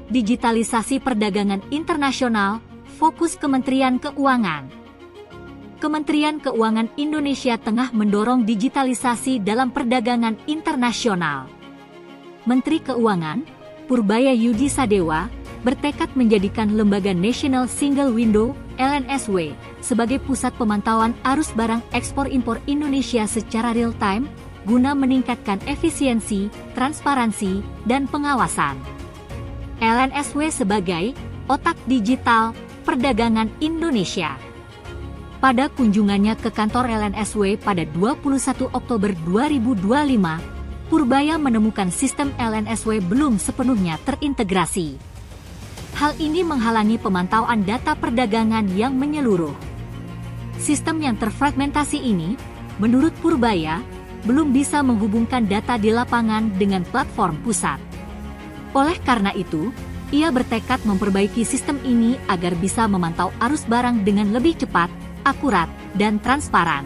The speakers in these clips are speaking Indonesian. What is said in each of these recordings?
Digitalisasi perdagangan internasional, fokus Kementerian Keuangan. Kementerian Keuangan Indonesia tengah mendorong digitalisasi dalam perdagangan internasional. Menteri Keuangan, Purbaya Yudi Sadewa, bertekad menjadikan Lembaga National Single Window (LNSW) sebagai pusat pemantauan arus barang ekspor-impor Indonesia secara real-time, guna meningkatkan efisiensi, transparansi, dan pengawasan. LNSW sebagai otak digital perdagangan Indonesia. Pada kunjungannya ke kantor LNSW pada 21 Oktober 2025, Purbaya menemukan sistem LNSW belum sepenuhnya terintegrasi. Hal ini menghalangi pemantauan data perdagangan yang menyeluruh. Sistem yang terfragmentasi ini, menurut Purbaya, belum bisa menghubungkan data di lapangan dengan platform pusat. Oleh karena itu, ia bertekad memperbaiki sistem ini agar bisa memantau arus barang dengan lebih cepat, akurat, dan transparan.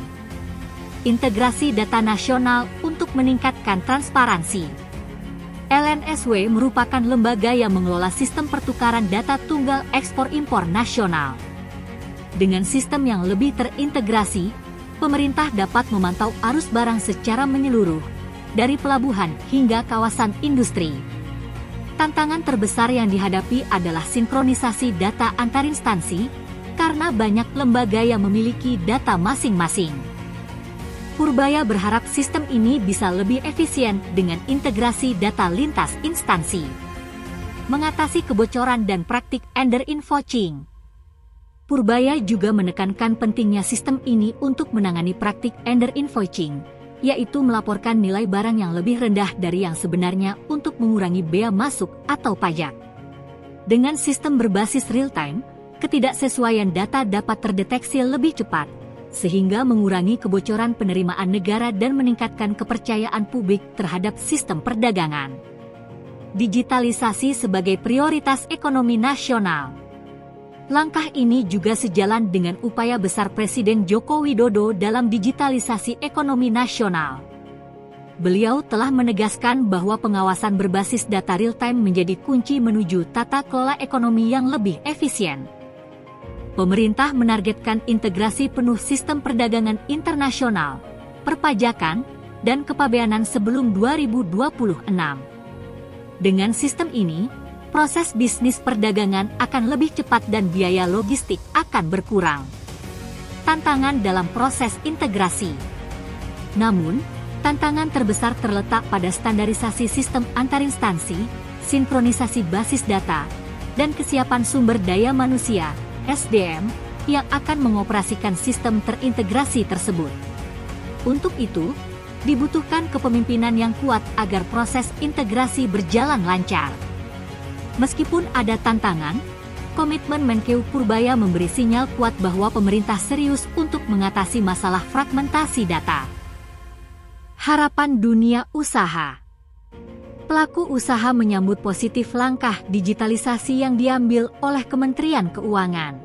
Integrasi data nasional untuk meningkatkan transparansi. LNSW merupakan lembaga yang mengelola sistem pertukaran data tunggal ekspor-impor nasional. Dengan sistem yang lebih terintegrasi, pemerintah dapat memantau arus barang secara menyeluruh, dari pelabuhan hingga kawasan industri. Tantangan terbesar yang dihadapi adalah sinkronisasi data antar instansi, karena banyak lembaga yang memiliki data masing-masing. Purbaya berharap sistem ini bisa lebih efisien dengan integrasi data lintas instansi. Mengatasi kebocoran dan praktik under-invoicing. Purbaya juga menekankan pentingnya sistem ini untuk menangani praktik under-invoicing, yaitu melaporkan nilai barang yang lebih rendah dari yang sebenarnya untuk mengurangi bea masuk atau pajak. Dengan sistem berbasis real-time, ketidaksesuaian data dapat terdeteksi lebih cepat, sehingga mengurangi kebocoran penerimaan negara dan meningkatkan kepercayaan publik terhadap sistem perdagangan. Digitalisasi sebagai prioritas ekonomi nasional. Langkah ini juga sejalan dengan upaya besar Presiden Joko Widodo dalam digitalisasi ekonomi nasional. Beliau telah menegaskan bahwa pengawasan berbasis data real-time menjadi kunci menuju tata kelola ekonomi yang lebih efisien. Pemerintah menargetkan integrasi penuh sistem perdagangan internasional, perpajakan, dan kepabeanan sebelum 2026. Dengan sistem ini, proses bisnis perdagangan akan lebih cepat dan biaya logistik akan berkurang. Tantangan dalam proses integrasi. Namun, tantangan terbesar terletak pada standarisasi sistem antar instansi, sinkronisasi basis data, dan kesiapan sumber daya manusia (SDM) yang akan mengoperasikan sistem terintegrasi tersebut. Untuk itu, dibutuhkan kepemimpinan yang kuat agar proses integrasi berjalan lancar. Meskipun ada tantangan, komitmen Menkeu Purbaya memberi sinyal kuat bahwa pemerintah serius untuk mengatasi masalah fragmentasi data. Harapan dunia usaha. Pelaku usaha menyambut positif langkah digitalisasi yang diambil oleh Kementerian Keuangan.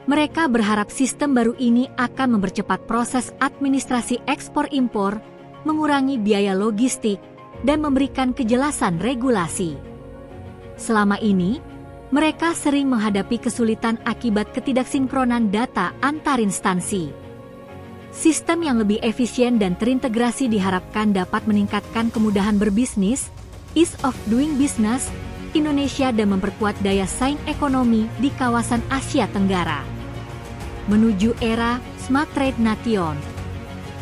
Mereka berharap sistem baru ini akan mempercepat proses administrasi ekspor-impor, mengurangi biaya logistik, dan memberikan kejelasan regulasi. Selama ini, mereka sering menghadapi kesulitan akibat ketidaksinkronan data antar instansi. Sistem yang lebih efisien dan terintegrasi diharapkan dapat meningkatkan kemudahan berbisnis, ease of doing business, Indonesia dan memperkuat daya saing ekonomi di kawasan Asia Tenggara. Menuju era Smart Trade Nation.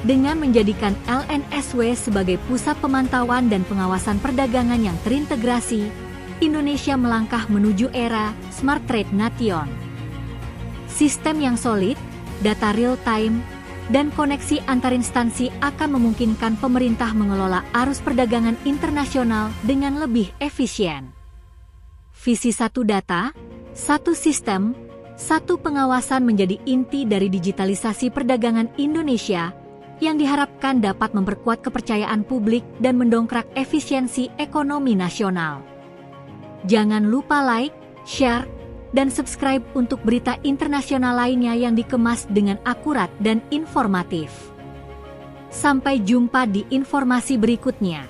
Dengan menjadikan LNSW sebagai pusat pemantauan dan pengawasan perdagangan yang terintegrasi, Indonesia melangkah menuju era Smart Trade Nation. Sistem yang solid, data real-time, dan koneksi antar instansi akan memungkinkan pemerintah mengelola arus perdagangan internasional dengan lebih efisien. Visi satu data, satu sistem, satu pengawasan menjadi inti dari digitalisasi perdagangan Indonesia yang diharapkan dapat memperkuat kepercayaan publik dan mendongkrak efisiensi ekonomi nasional. Jangan lupa like, share, dan subscribe untuk berita internasional lainnya yang dikemas dengan akurat dan informatif. Sampai jumpa di informasi berikutnya.